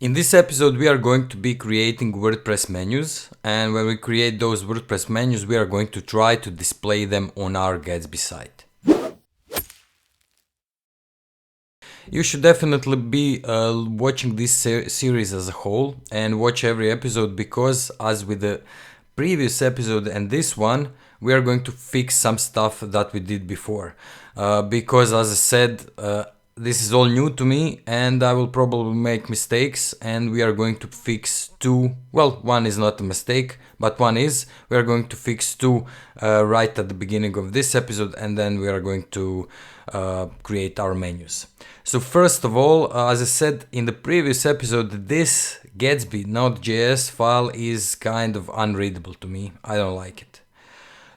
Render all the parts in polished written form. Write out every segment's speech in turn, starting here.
In this episode, we are going to be creating WordPress menus, and when we create those WordPress menus, we are going to try to display them on our Gatsby site. You should definitely be watching this series as a whole and watch every episode, because as with the previous episode and this one, we are going to fix some stuff that we did before. Because as I said, this is all new to me and I will probably make mistakes, and we are going to fix two. Well, one is not a mistake, but one is. We are going to fix two right at the beginning of this episode, and then we are going to create our menus. So first of all, as I said in the previous episode, this Gatsby.js file is kind of unreadable to me. I don't like it.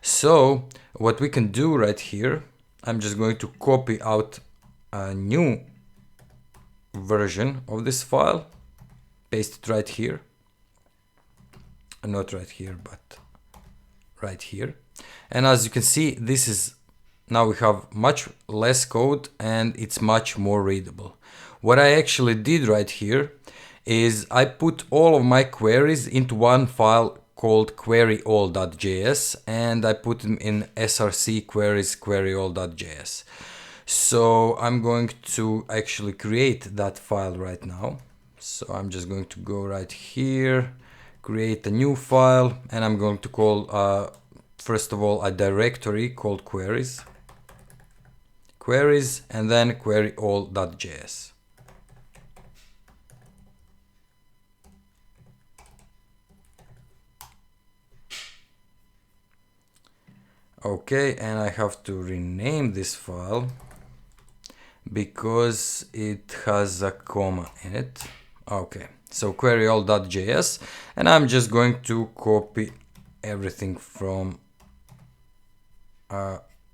So what we can do right here, I'm just going to copy out a new version of this file, paste it right here, not right here, but right here. And as you can see, this is now we have much less code and it's much more readable. What I actually did right here is I put all of my queries into one file called queryall.js, and I put them in src queries queryall.js. So I'm going to actually create that file right now. So I'm just going to go right here, create a new file, and I'm going to call, first of all, a directory called queries, and then queryall.js. Okay, and I have to rename this file because it has a comma in it. Okay, so queryall.js, and I'm just going to copy everything from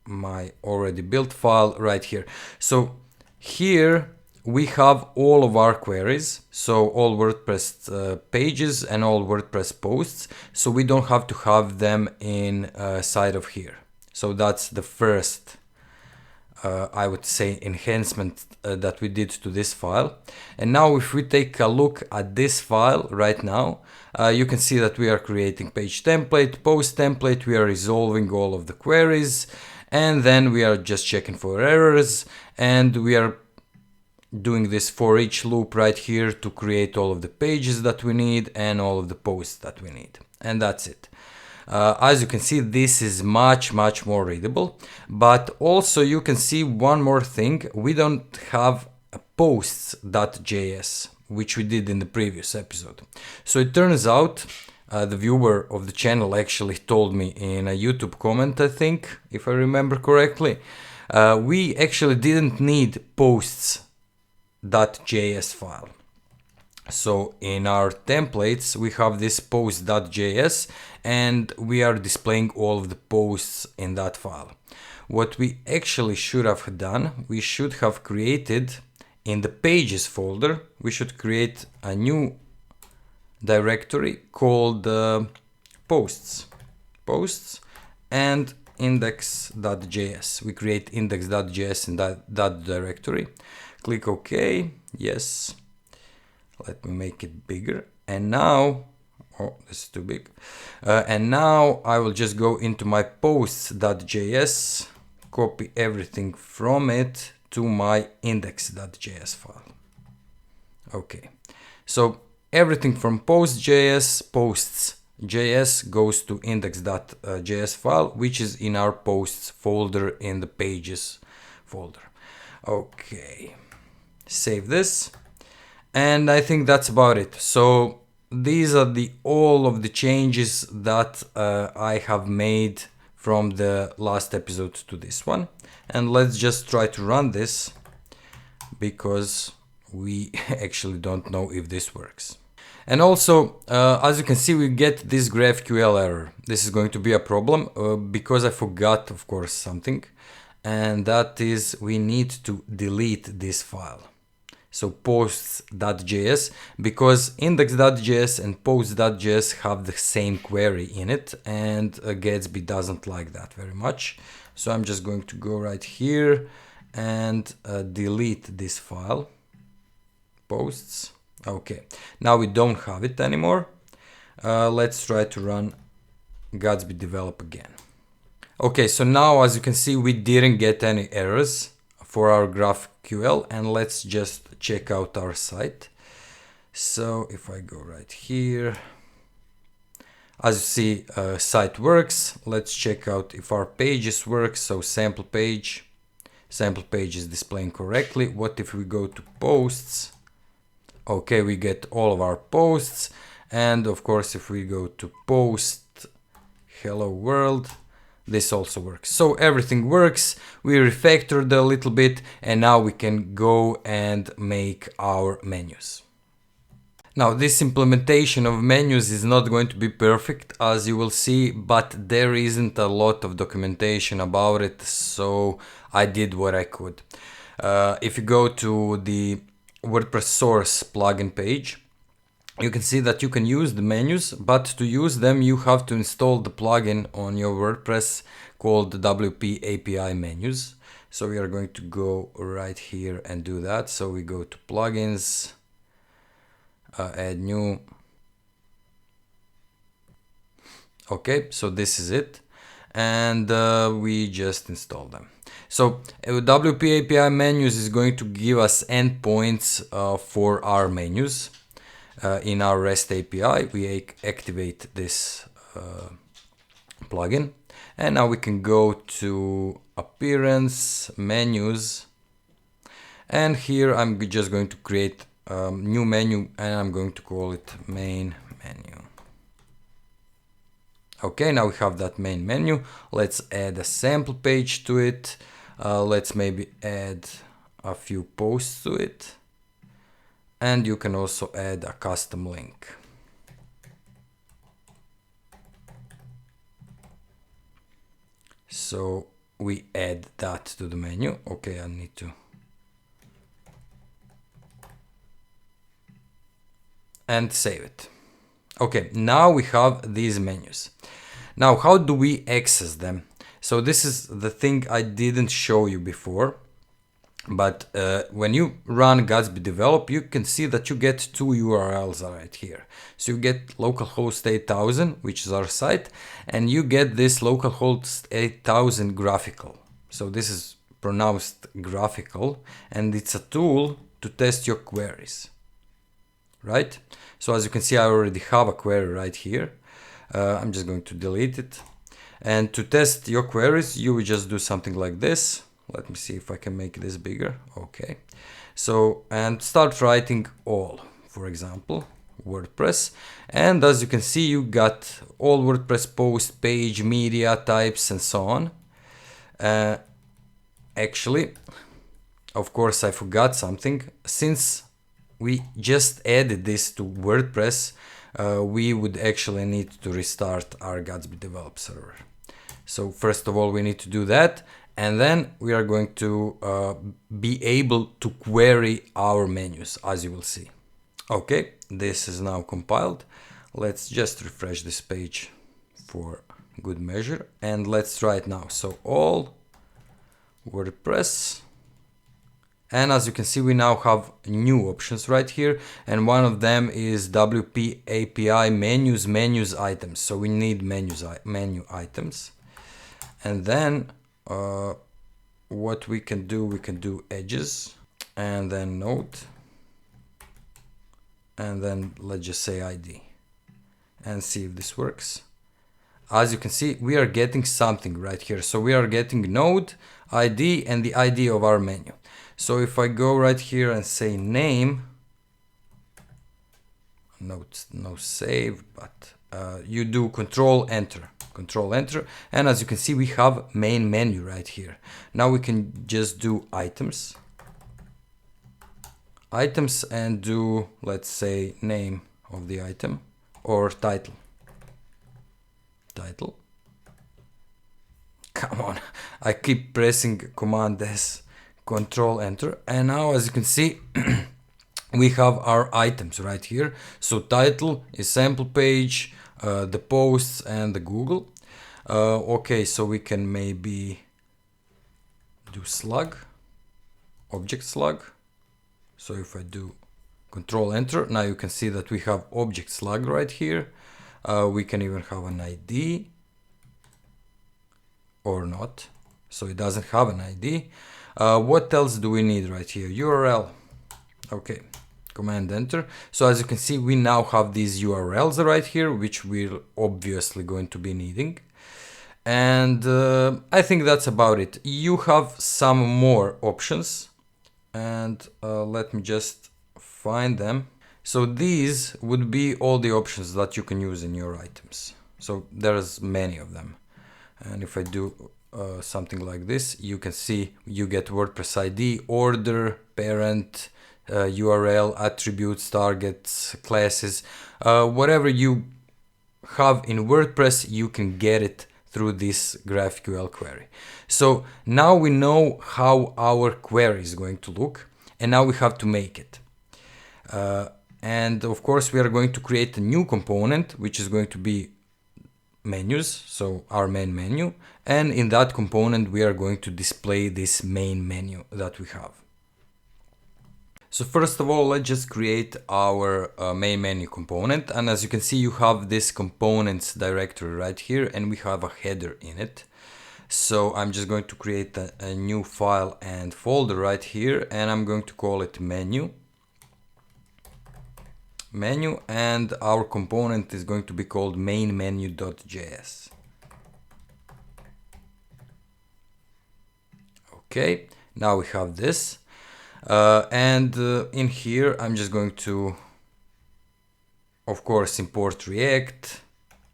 my already built file right here. So here we have all of our queries, so all WordPress pages and all WordPress posts, so we don't have to have them inside of here. So that's the first I would say enhancement that we did to this file. And now if we take a look at this file right now, you can see that we are creating page template, post template, we are resolving all of the queries, and then we are just checking for errors, and we are doing this for each loop right here to create all of the pages that we need and all of the posts that we need. And that's it. As you can see, this is much more readable, but also you can see one more thing. We don't have a posts.js, which we did in the previous episode. So it turns out the viewer of the channel actually told me in a YouTube comment, I think, if I remember correctly, we actually didn't need posts.js file. So in our templates, we have this post.js, and we are displaying all of the posts in that file. What we actually should have done, we should have created in the pages folder, we should create a new directory called posts and index.js. We create index.js in that directory. Click OK. Yes. Let me make it bigger. And now, oh, this is too big. And now I will just go into my posts.js, copy everything from it to my index.js file. Okay, so everything from posts.js goes to index.js file, which is in our posts folder in the pages folder. Okay, save this. And I think that's about it. So these are all of the changes that I have made from the last episode to this one. And let's just try to run this, because we actually don't know if this works. And also, as you can see, we get this GraphQL error. This is going to be a problem because I forgot, of course, something. And that is, we need to delete this file. So posts.js, because index.js and posts.js have the same query in it, and Gatsby doesn't like that very much. So I'm just going to go right here and delete this file, posts. Okay, now we don't have it anymore. Let's try to run Gatsby develop again. Okay, so now as you can see, we didn't get any errors for our GraphQL, and let's just check out our site. So if I go right here, as you see, site works. Let's check out if our pages work. So sample page is displaying correctly. What if we go to posts? Okay, we get all of our posts. And of course, if we go to post hello world, this also works. So everything works. We refactored a little bit, and now we can go and make our menus. Now, this implementation of menus is not going to be perfect, as you will see, but there isn't a lot of documentation about it, so I did what I could. If you go to the WordPress source plugin page, you can see that you can use the menus, but to use them, you have to install the plugin on your WordPress called WP API menus. So we are going to go right here and do that. So we go to plugins, add new. Okay, so this is it, and we just install them. So WP API menus is going to give us endpoints for our menus. In our REST API, we activate this plugin, and now we can go to appearance, menus, and here I'm just going to create a new menu, and I'm going to call it main menu. Okay, now we have that main menu. Let's add a sample page to it. Let's maybe add a few posts to it. And you can also add a custom link. So we add that to the menu. Okay, I need to. And save it. Okay, now we have these menus. Now, how do we access them? So this is the thing I didn't show you before. But when you run Gatsby develop, you can see that you get two URLs right here. So you get localhost 8000, which is our site, and you get this localhost 8000 GraphiQL. So this is pronounced GraphiQL, and it's a tool to test your queries, right? So as you can see, I already have a query right here. I'm just going to delete it. And to test your queries, you will just do something like this. Let me see if I can make this bigger. Okay. So, and start writing all, for example, WordPress. And as you can see, you got all WordPress post, page, media, types, and so on. Actually, of course, I forgot something. Since we just added this to WordPress, we would actually need to restart our Gatsby develop server. So first of all, we need to do that. And then we are going to be able to query our menus, as you will see. Okay, this is now compiled. Let's just refresh this page for good measure. And let's try it now. So all WordPress. And as you can see, we now have new options right here. And one of them is WP API menus items. So we need menu items. And then what we can do edges, and then node, and then let's just say ID, and see if this works. As you can see, we are getting something right here. So we are getting node, ID, and the ID of our menu. So if I go right here and say name, no save, but you do control enter, and as you can see, we have main menu right here. Now we can just do items, and do, let's say, name of the item, or title. Come on, I keep pressing Command S, Control Enter, and now as you can see, we have our items right here. So title is sample page, the posts, and the Google. Okay, so we can maybe do slug, object slug. So if I do Control Enter. Now you can see that we have object slug right here. We can even have an ID or not. So it doesn't have an ID. What else do we need right here? URL. Okay, Command Enter. So as you can see, we now have these URLs right here, which we're obviously going to be needing. And I think that's about it. You have some more options, and let me just find them. So these would be all the options that you can use in your items. So there's many of them. And if I do something like this, you can see you get WordPress ID, order, parent, URL, attributes, targets, classes, whatever you have in WordPress, you can get it through this GraphQL query. So now we know how our query is going to look, and now we have to make it. And of course, we are going to create a new component, which is going to be menus, so our main menu. And in that component, we are going to display this main menu that we have. So first of all, let's just create our main menu component. And as you can see, you have this components directory right here, and we have a header in it. So I'm just going to create a new file and folder right here, and I'm going to call it menu, and our component is going to be called main menu.js. Okay, now we have this. In here, I'm just going to, of course, import React.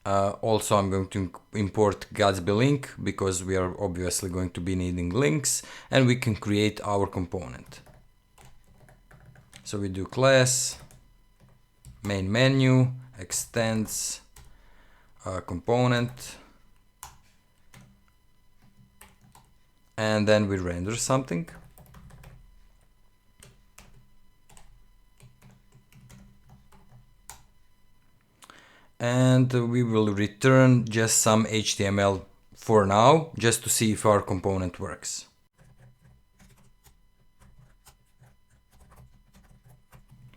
Also, I'm going to import Gatsby link because we are obviously going to be needing links, and we can create our component. So we do class, main menu, extends, component, and then we render something. And we will return just some HTML for now, just to see if our component works.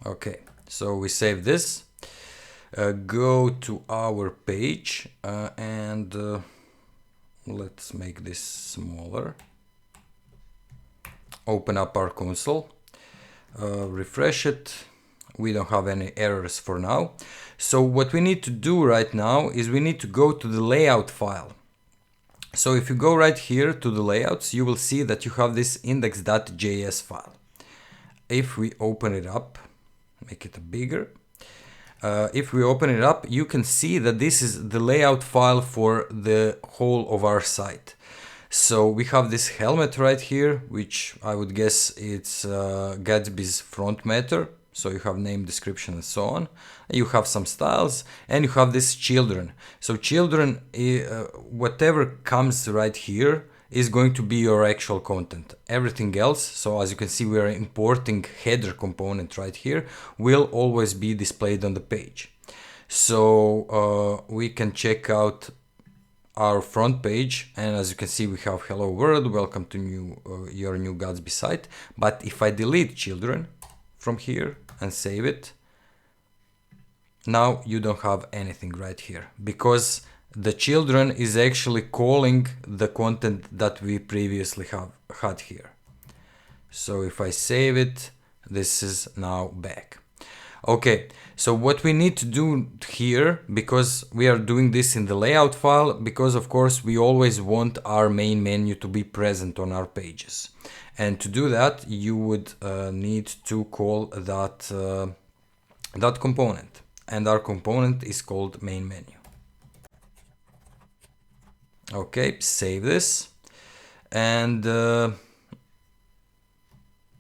Okay, so we save this, go to our page, and let's make this smaller. Open up our console, refresh it. We don't have any errors for now. So what we need to do right now is we need to go to the layout file. So if you go right here to the layouts, you will see that you have this index.js file. If we open it up, make it bigger. If we open it up, you can see that this is the layout file for the whole of our site. So we have this helmet right here, which I would guess it's Gatsby's front matter. So you have name, description, and so on. You have some styles, and you have this children. So children, whatever comes right here is going to be your actual content. Everything else, so as you can see, we are importing header component right here, will always be displayed on the page. So we can check out our front page, and as you can see, we have hello world, welcome to your new Gatsby site. But if I delete children from here and save it, now you don't have anything right here, because the children is actually calling the content that we previously had here. So if I save it, this is now back. Okay, so what we need to do here, because we are doing this in the layout file, because of course we always want our main menu to be present on our pages. And to do that, you would need to call that component. And our component is called main menu. Okay, save this. And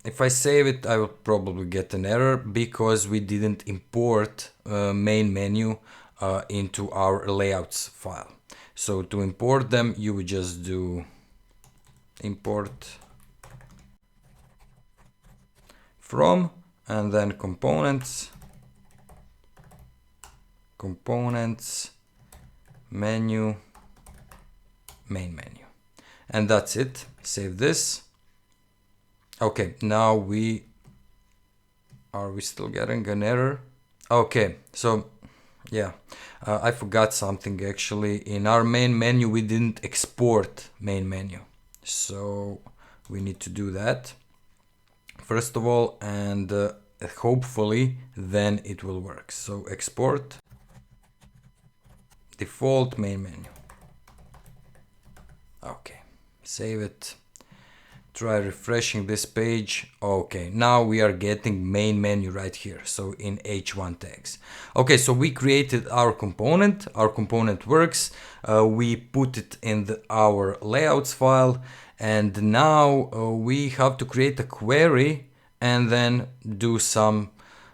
if I save it, I will probably get an error because we didn't import main menu into our layouts file. So to import them, you would just do import from, and then components, menu, main menu. And that's it. Save this. Okay, now we Are we still getting an error? Okay, so yeah, I forgot something actually. In our main menu, we didn't export main menu. So we need to do that first of all, and hopefully then it will work. So export default main menu. Okay, save it. Try refreshing this page. Okay, now we are getting main menu right here, so in h1 tags. Okay, so we created our component works, we put it in our layouts file, and now we have to create a query and then do some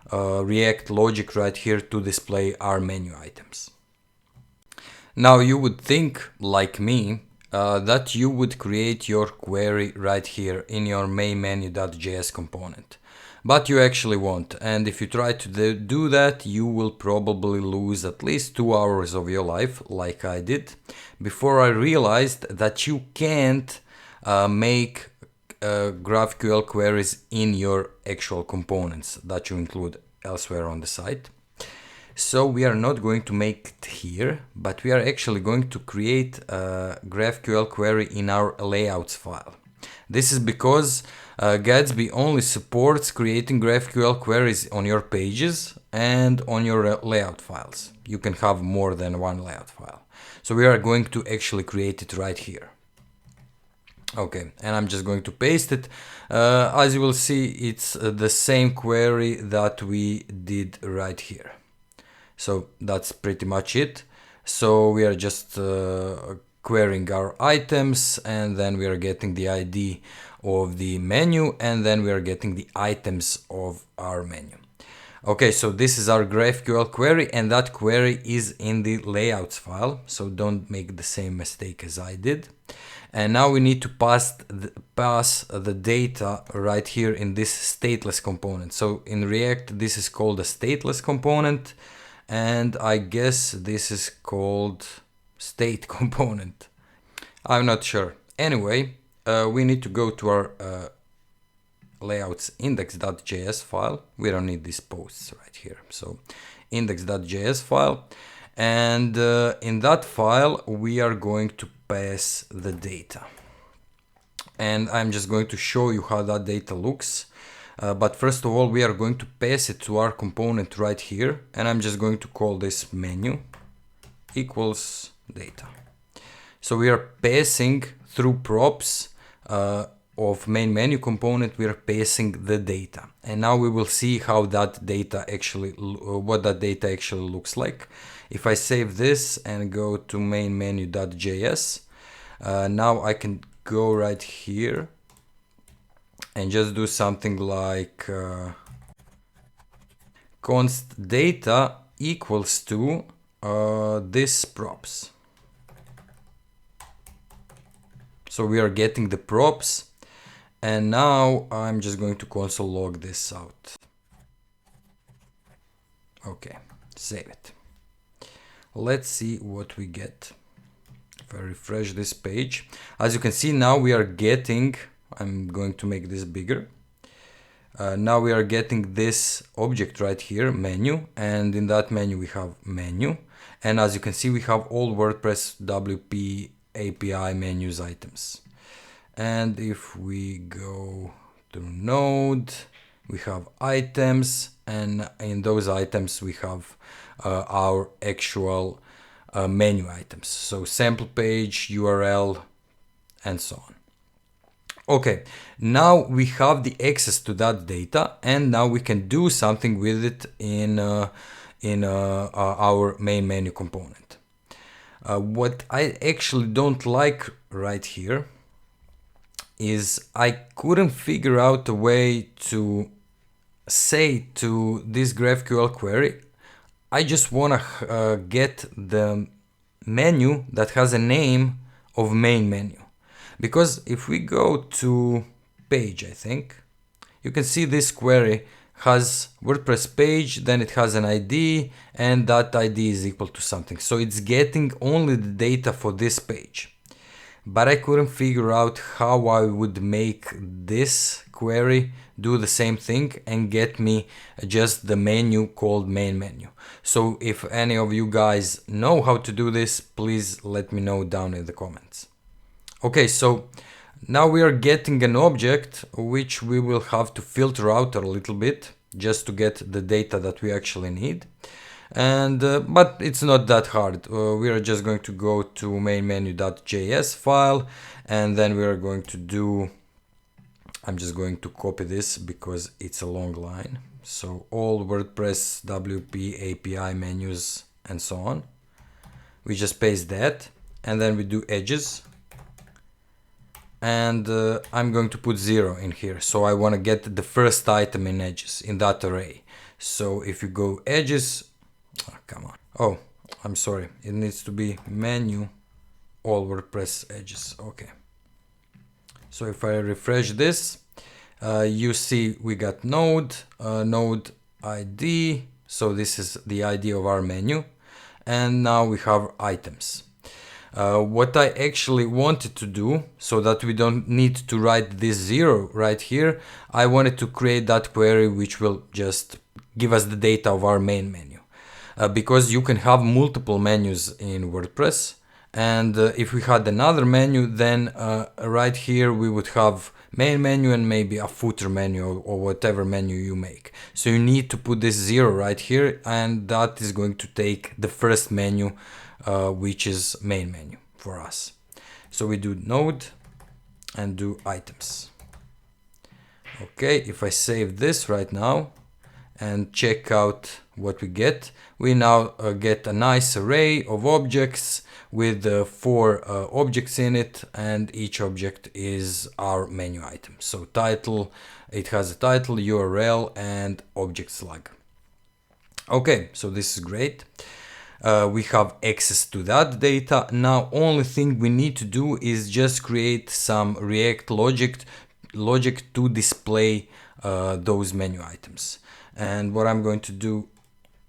React logic right here to display our menu items. Now you would think, like me, that you would create your query right here in your main menu.js component. But you actually won't, and if you try to do that, you will probably lose at least 2 hours of your life, like I did, before I realized that you can't make GraphQL queries in your actual components that you include elsewhere on the site. So we are not going to make it here, but we are actually going to create a GraphQL query in our layouts file. This is because Gatsby only supports creating GraphQL queries on your pages and on your layout files. You can have more than one layout file. So we are going to actually create it right here. Okay, and I'm just going to paste it. As you will see, it's the same query that we did right here. So that's pretty much it. So we are just querying our items, and then we are getting the ID of the menu, and then we are getting the items of our menu. Okay, so this is our GraphQL query, and that query is in the layouts file. So don't make the same mistake as I did. And now we need to pass the data right here in this stateless component. So in React, this is called a stateless component. And I guess this is called state component. I'm not sure. Anyway, we need to go to our layouts index.js file. We don't need these posts right here. So index.js file. And in that file, we are going to pass the data. And I'm just going to show you how that data looks. But first of all, we are going to pass it to our component right here, and I'm just going to call this menu equals data. So we are passing through props of main menu component, we are passing the data. And now we will see how that data actually, what that data actually looks like. If I save this and go to main menu.js, now I can go right here and just do something like const data equals to this props. So we are getting the props, and now I'm just going to console log this out. Okay, save it. Let's see what we get. If I refresh this page, as you can see, now we are getting, I'm going to make this bigger. Now we are getting this object right here, menu, and in that menu we have menu. And as you can see, we have all WordPress WP API menus items. And if we go to node, we have items, and in those items we have our actual menu items. So sample page, URL, and so on. Okay, now we have the access to that data, and now we can do something with it in our main menu component. What I actually don't like right here is I couldn't figure out a way to say to this GraphQL query, I just want to get the menu that has a name of main menu. Because if we go to page, I think, you can see this query has WordPress page, then it has an ID, and that ID is equal to something. So it's getting only the data for this page. But I couldn't figure out how I would make this query, do the same thing and get me just the menu called main menu. So if any of you guys know how to do this, please let me know down in the comments. Okay, so now we are getting an object which we will have to filter out a little bit just to get the data that we actually need. And but it's not that hard. We are just going to go to main menu.js file, and then we are going to do, I'm just going to copy this because it's a long line. So all WordPress WP API menus and so on. We just paste that, and then we do edges. And I'm going to put 0 in here. So I want to get the first item in edges in that array. So if you go edges, oh, come on. Oh, I'm sorry. It needs to be menu, all WordPress edges. Okay. So if I refresh this, you see we got node, node ID. So this is the ID of our menu. And now we have items. What I actually wanted to do, so that we don't need to write this 0 right here, I wanted to create that query which will just give us the data of our main menu. Because you can have multiple menus in WordPress, and if we had another menu, then right here we would have main menu and maybe a footer menu or whatever menu you make. So you need to put this 0 right here, and that is going to take the first menu, which is main menu for us. So we do node and do items. Okay, if I save this right now and check out what we get, we now get a nice array of objects with 4 objects in it, and each object is our menu item. So title, it has a title, URL, and object slug. Okay, so this is great. We have access to that data. Now only thing we need to do is just create some React logic to display those menu items. And what I'm going to do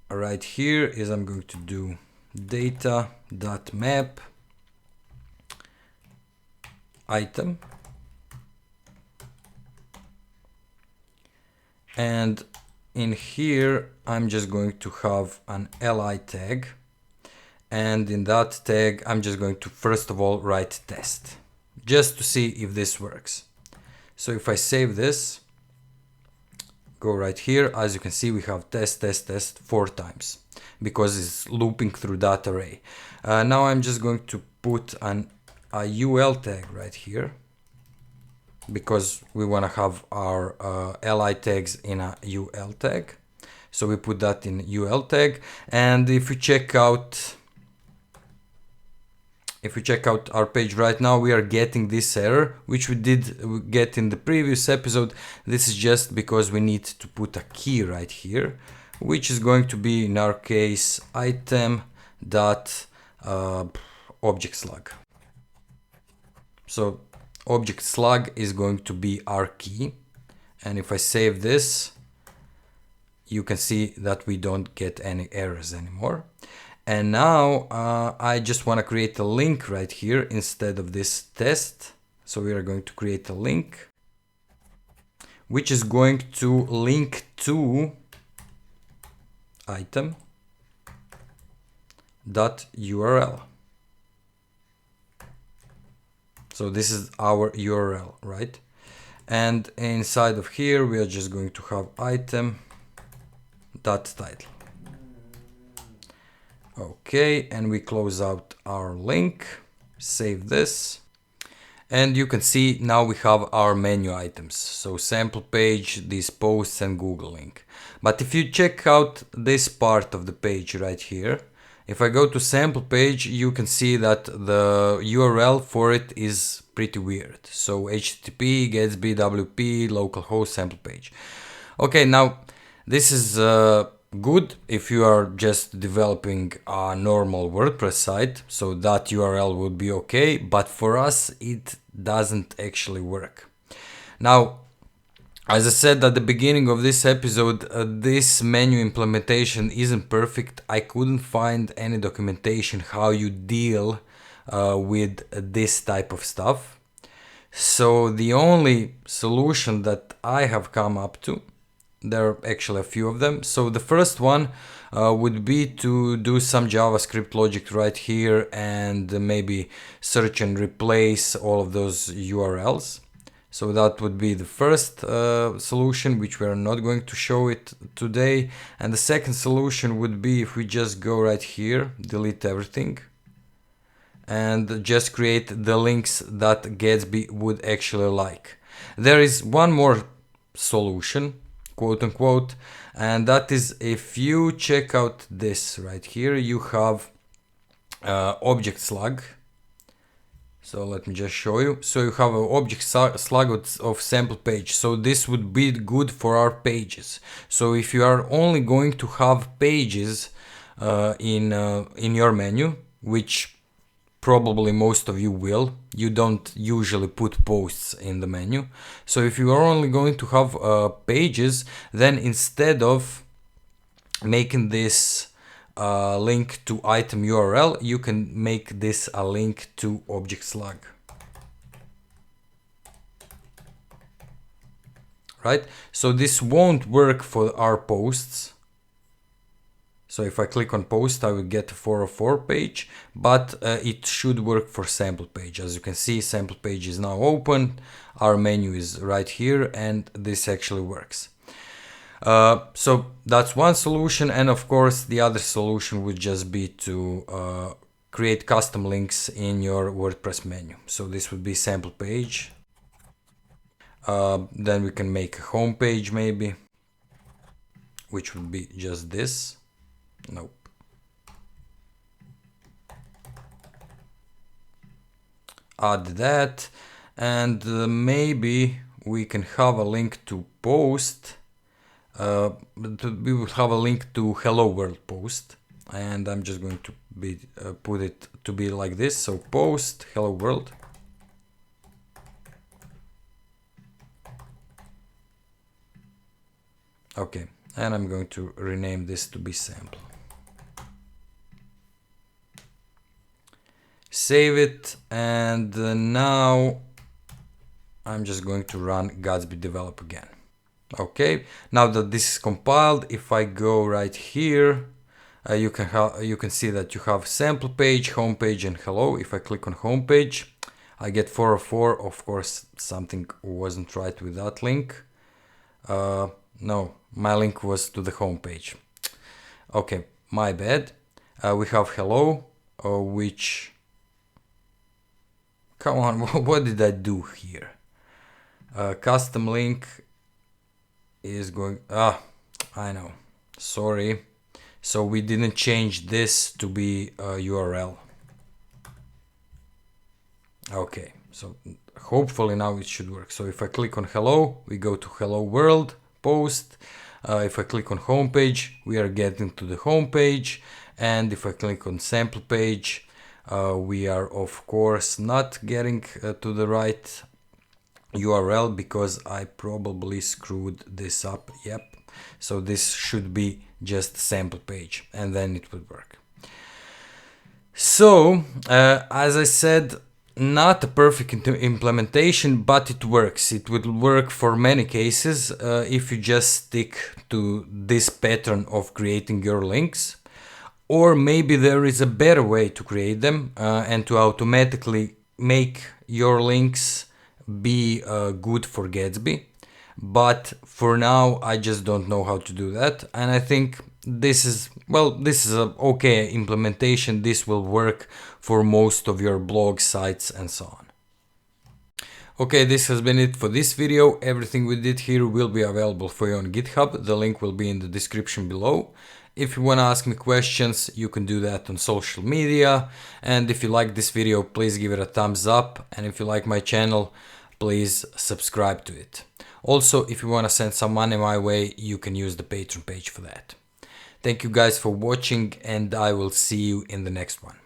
right here is I'm going to do data.map item, and in here I'm just going to have an li tag, and in that tag I'm just going to first of all write test just to see if this works. So if I save this, go right here, as you can see we have test 4 times because it's looping through that array. Now I'm just going to put a UL tag right here because we want to have our li tags in a UL tag. So we put that in UL tag, and if we check out our page right now, we are getting this error, which we did get in the previous episode. This is just because we need to put a key right here, which is going to be, in our case, item dot object slug. So object slug is going to be our key, and if I save this, you can see that we don't get any errors anymore. And now I just want to create a link right here instead of this test. So we are going to create a link which is going to link to item.url. So this is our URL, right? And inside of here we are just going to have item.title. Okay, and we close out our link, save this, and you can see now we have our menu items. So sample page, these posts, and Google link. But if you check out this part of the page right here, if I go to sample page, you can see that the URL for it is pretty weird. So HTTP, Gatsby, WP, localhost, sample page. Okay, now this is good if you are just developing a normal WordPress site, so that URL would be okay, but for us it doesn't actually work. Now, as I said at the beginning of this episode, this menu implementation isn't perfect. I couldn't find any documentation how you deal with this type of stuff. So the only solution that I have come up to, there are actually a few of them. So the first one would be to do some JavaScript logic right here and maybe search and replace all of those URLs. So that would be the first solution, which we are not going to show it today. And the second solution would be if we just go right here, delete everything, and just create the links that Gatsby would actually like. There is one more solution, quote unquote, and that is if you check out this right here, you have object slug. So let me just show you. So you have an object slug of sample page. So this would be good for our pages. So if you are only going to have pages in your menu, which probably most of you will, you don't usually put posts in the menu. So if you are only going to have pages, then instead of making this link to item URL, you can make this a link to object slug. Right? So this won't work for our posts. So if I click on post, I will get a 404 page, but it should work for sample page. As you can see, sample page is now open. Our menu is right here, and this actually works. So that's one solution, and of course the other solution would just be to create custom links in your WordPress menu. So this would be sample page. Then we can make a home page maybe, which would be just this. Nope. Add that, and maybe we can have a link to post. We will have a link to hello world post, and I'm just going to put it to be like this. So post hello world. Okay, and I'm going to rename this to be sample. Save it, and now I'm just going to run Gatsby develop again. Okay, now that this is compiled, if I go right here, you can see that you have sample page, home page, and hello. If I click on home page, I get 404. Of course, something wasn't right with that link. No, my link was to the home page. Okay, my bad. We have hello, which... Come on, what did I do here? Custom link is going... I know. Sorry. So we didn't change this to be a URL. Okay, so hopefully now it should work. So if I click on hello, we go to hello world post. If I click on home page, we are getting to the home page. And if I click on sample page, we are of course not getting to the right URL because I probably screwed this up. Yep. So this should be just sample page, and then it would work. So as I said, not a perfect implementation, but it works. It will work for many cases if you just stick to this pattern of creating your links. Or maybe there is a better way to create them and to automatically make your links be good for Gatsby. But for now, I just don't know how to do that. And I think this is an okay implementation. This will work for most of your blog sites and so on. Okay, this has been it for this video. Everything we did here will be available for you on GitHub. The link will be in the description below. If you want to ask me questions, you can do that on social media. And if you like this video, please give it a thumbs up. And if you like my channel, please subscribe to it. Also, if you want to send some money my way, you can use the Patreon page for that. Thank you guys for watching, and I will see you in the next one.